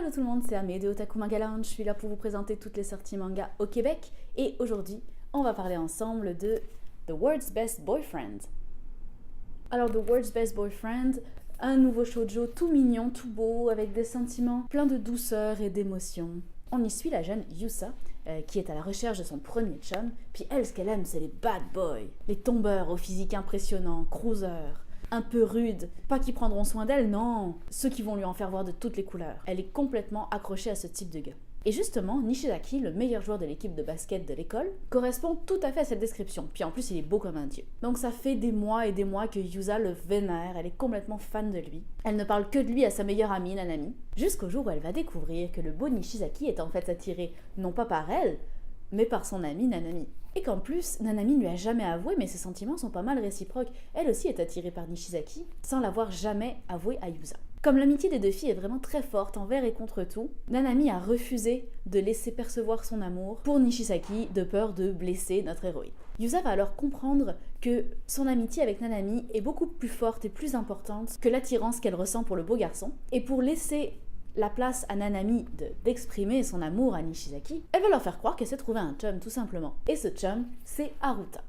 Hello tout le monde, c'est Amé de Otaku Manga Lounge, je suis là pour vous présenter toutes les sorties manga au Québec et aujourd'hui on va parler ensemble de The World's Best Boyfriend. Alors The World's Best Boyfriend, un nouveau shoujo tout mignon, tout beau, avec des sentiments pleins de douceur et d'émotion. On y suit la jeune Yusa, qui est à la recherche de son premier chum, puis elle ce qu'elle aime c'est les bad boys, les tombeurs au physique impressionnant, cruisers, un peu rudes, pas qui prendront soin d'elle, non, ceux qui vont lui en faire voir de toutes les couleurs. Elle est complètement accrochée à ce type de gars. Et justement, Nishizaki, le meilleur joueur de l'équipe de basket de l'école, correspond tout à fait à cette description, puis en plus il est beau comme un dieu. Donc ça fait des mois et des mois que Yusa le vénère, elle est complètement fan de lui. Elle ne parle que de lui à sa meilleure amie, Nanami, jusqu'au jour où elle va découvrir que le beau Nishizaki est en fait attiré non pas par elle, mais par son amie Nanami. Et qu'en plus, Nanami ne lui a jamais avoué, mais ses sentiments sont pas mal réciproques. Elle aussi est attirée par Nishizaki, sans l'avoir jamais avoué à Yusa. Comme l'amitié des deux filles est vraiment très forte envers et contre tout, Nanami a refusé de laisser percevoir son amour pour Nishizaki de peur de blesser notre héroïne. Yusa va alors comprendre que son amitié avec Nanami est beaucoup plus forte et plus importante que l'attirance qu'elle ressent pour le beau garçon, et pour laisser la place à Nanami d'exprimer son amour à Nishizaki, elle va leur faire croire qu'elle s'est trouvé un chum tout simplement. Et ce chum, c'est Haruta.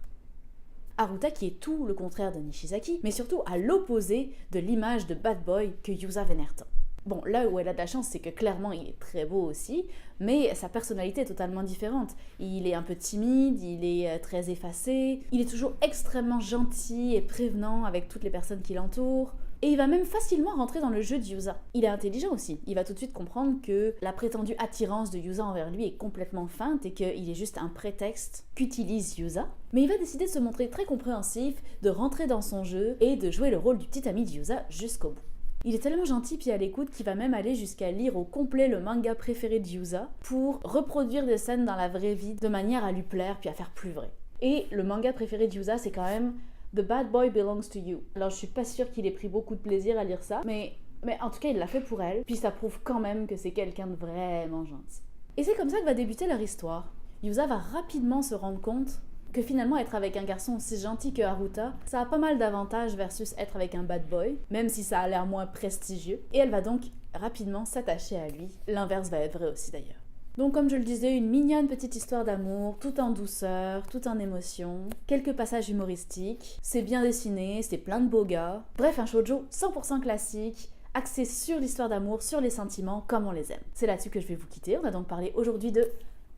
Haruta qui est tout le contraire de Nishizaki, mais surtout à l'opposé de l'image de bad boy que Yusa vénère tant. Bon, là où elle a de la chance, c'est que clairement il est très beau aussi, mais sa personnalité est totalement différente. Il est un peu timide, il est très effacé, il est toujours extrêmement gentil et prévenant avec toutes les personnes qui l'entourent. Et il va même facilement rentrer dans le jeu de Yusa. Il est intelligent aussi. Il va tout de suite comprendre que la prétendue attirance de Yusa envers lui est complètement feinte et qu'il est juste un prétexte qu'utilise Yusa. Mais il va décider de se montrer très compréhensif, de rentrer dans son jeu et de jouer le rôle du petit ami de Yusa jusqu'au bout. Il est tellement gentil puis à l'écoute qu'il va même aller jusqu'à lire au complet le manga préféré de Yusa pour reproduire des scènes dans la vraie vie de manière à lui plaire puis à faire plus vrai. Et le manga préféré de Yusa, c'est quand même The Bad Boy Belongs to You. Alors je suis pas sûre qu'il ait pris beaucoup de plaisir à lire ça, mais en tout cas il l'a fait pour elle, puis ça prouve quand même que c'est quelqu'un de vraiment gentil. Et c'est comme ça que va débuter leur histoire. Yusa va rapidement se rendre compte que finalement être avec un garçon aussi gentil que Haruta, ça a pas mal d'avantages versus être avec un bad boy, même si ça a l'air moins prestigieux, et elle va donc rapidement s'attacher à lui. L'inverse va être vrai aussi d'ailleurs. Donc comme je le disais, une mignonne petite histoire d'amour, tout en douceur, tout en émotion, quelques passages humoristiques, c'est bien dessiné, c'est plein de beaux gars. Bref, un shoujo 100% classique, axé sur l'histoire d'amour, sur les sentiments, comme on les aime. C'est là-dessus que je vais vous quitter, on va donc parler aujourd'hui de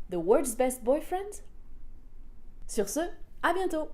The World's Best Boyfriend. Sur ce, à bientôt!